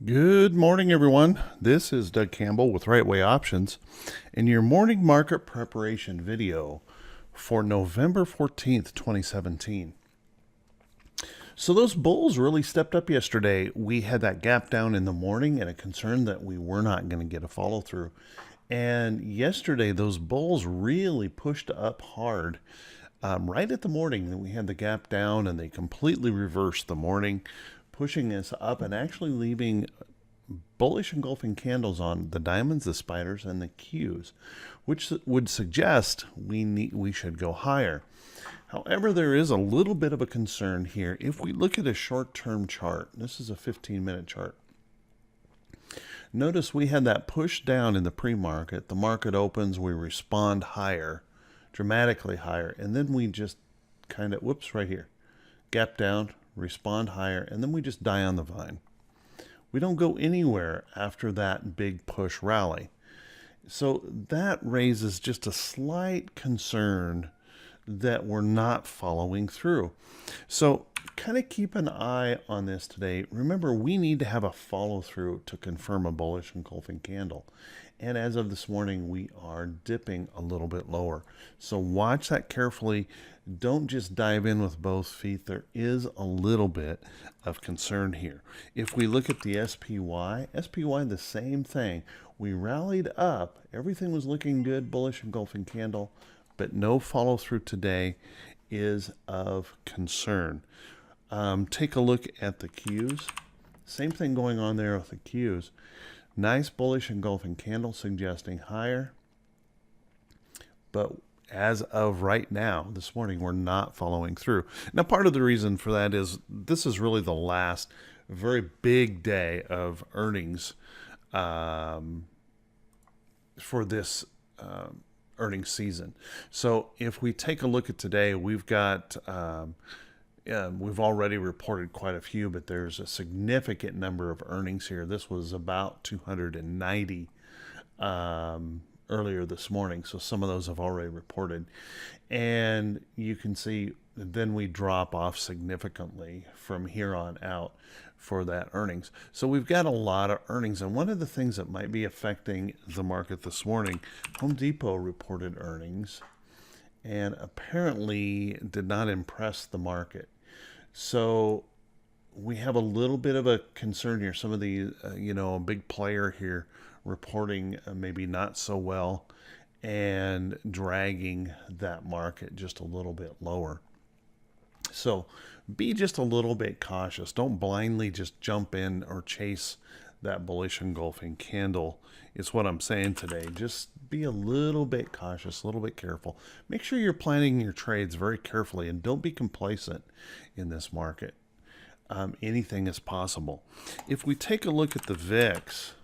Good morning, everyone. This is Doug Campbell with Right Way Options and your morning market preparation video for November 14th, 2017. So those bulls really stepped up yesterday. We had that gap down in the morning and a concern that we were not going to get a follow through. And yesterday, those bulls really pushed up hard. Right at the morning, we had the gap down and they completely reversed the morning, pushing us up and actually leaving bullish engulfing candles on the diamonds, the spiders, and the Qs, which would suggest we should go higher. However, there is a little bit of a concern here. If we look at a short-term chart, this is a 15-minute chart. Notice we had that push down in the pre-market. The market opens, we respond higher, dramatically higher, and then we just kind of, right here, gap down, respond higher, and then we just die on the vine. We don't go anywhere after that big push rally. So that raises just a slight concern that we're not following through. So kind of keep an eye on this today. Remember, we need to have a follow through to confirm a bullish engulfing candle. And as of this morning, we are dipping a little bit lower. So watch that carefully. Don't just dive in with both feet. There is a little bit of concern here. If we look at the SPY, the same thing. We rallied up. Everything was looking good, bullish engulfing candle, but no follow through today is of concern. Take a look at the Qs. Same thing going on there with the Qs. Nice bullish engulfing candle suggesting higher. But as of right now, this morning, we're not following through. Now, part of the reason for that is this is really the last very big day of earnings for this earnings season. So if we take a look at today, we've got we've already reported quite a few, but there's a significant number of earnings here. This was about 290 earlier this morning, so some of those have already reported. And you can see then we drop off significantly from here on out for that earnings. So we've got a lot of earnings, and one of the things that might be affecting the market this morning, Home Depot reported earnings and apparently did not impress the market. So we have a little bit of a concern here. Some of the, a big player here reporting maybe not so well and dragging that market just a little bit lower. So be just a little bit cautious. Don't blindly just jump in or chase that bullish engulfing candle. It's what I'm saying today. Just be a little bit cautious, a little bit careful. Make sure you're planning your trades very carefully and don't be complacent in this market. Anything is possible. If we take a look at the VIX,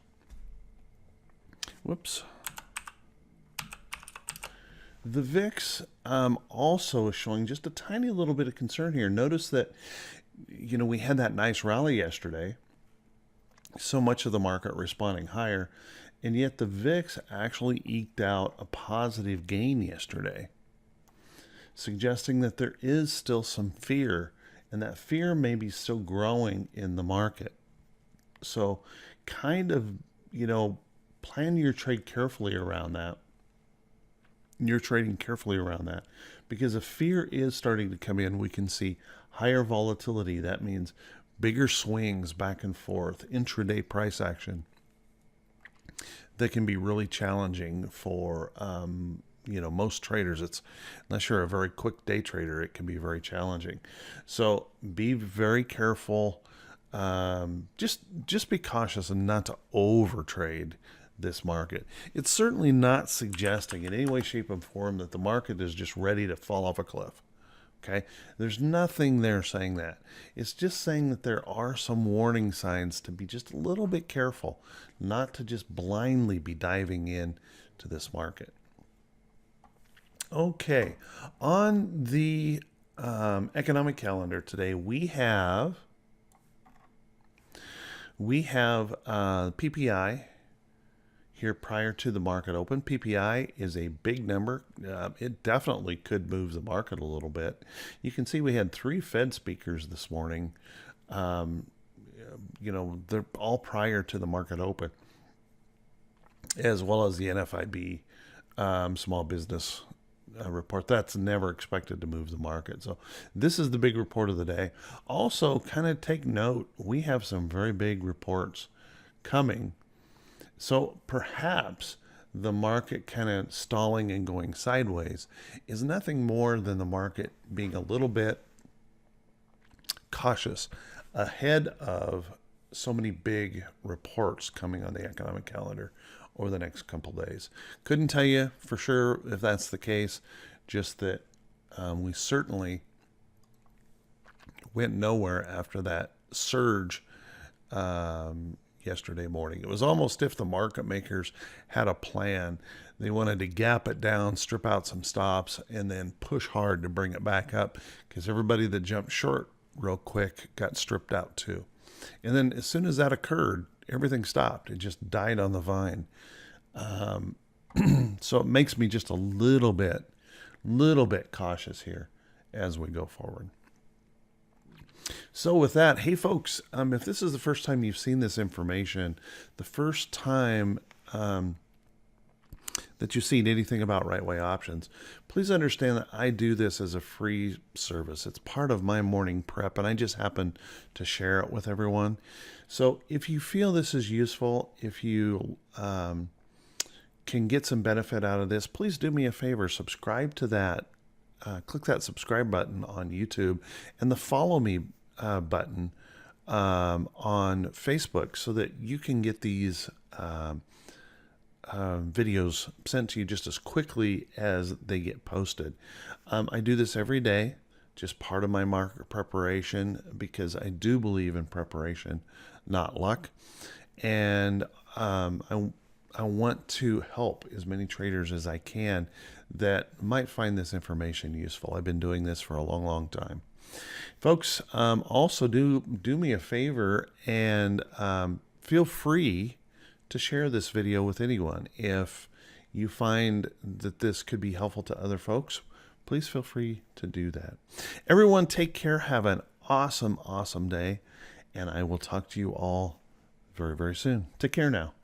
the VIX also is showing just a tiny little bit of concern here. Notice that, we had that nice rally yesterday. So much of the market responding higher, and yet the VIX actually eked out a positive gain yesterday, suggesting that there is still some fear, and that fear may be still growing in the market. So kind of, plan your trade carefully around that. You're trading carefully around that because if fear is starting to come in, we can see higher volatility. That means bigger swings back and forth, intraday price action that can be really challenging for most traders. It's unless you're a very quick day trader, it can be very challenging. So be very careful. Just be cautious and not to over trade this market. It's certainly not suggesting in any way, shape, or form that the market is just ready to fall off a cliff. Okay, there's nothing there saying that. It's just saying that there are some warning signs to be just a little bit careful, not to just blindly be diving in to this market. Okay, on the economic calendar today, we have PPI here prior to the market open. PPI is a big number. It definitely could move the market a little bit. You can see we had 3 Fed speakers this morning they're all prior to the market open, as well as the NFIB small business report. That's never expected to move the market. So this is the big report of the day. Also, kind of take note, we have some very big reports coming. So perhaps the market kind of stalling and going sideways is nothing more than the market being a little bit cautious ahead of so many big reports coming on the economic calendar over the next couple days. Couldn't tell you for sure if that's the case, just that we certainly went nowhere after that surge yesterday morning. It was almost if the market makers had a plan. They wanted to gap it down, strip out some stops, and then push hard to bring it back up, because everybody that jumped short real quick got stripped out too. And then as soon as that occurred, everything stopped. It just died on the vine. So it makes me just a little bit cautious here as we go forward. So with that, hey folks, if this is the first time you've seen this information, the first time that you've seen anything about Right Way Options, please understand that I do this as a free service. It's part of my morning prep, and I just happen to share it with everyone. So if you feel this is useful, if you can get some benefit out of this, please do me a favor, subscribe to that. Click that subscribe button on YouTube and the follow me button on Facebook, so that you can get these videos sent to you just as quickly as they get posted. I do this every day, just part of my market preparation, because I do believe in preparation, not luck. And I want to help as many traders as I can that might find this information useful. I've been doing this for a long, long time. Folks, also do me a favor and feel free to share this video with anyone. If you find that this could be helpful to other folks, please feel free to do that. Everyone, take care. Have an awesome, awesome day. And I will talk to you all very, very soon. Take care now.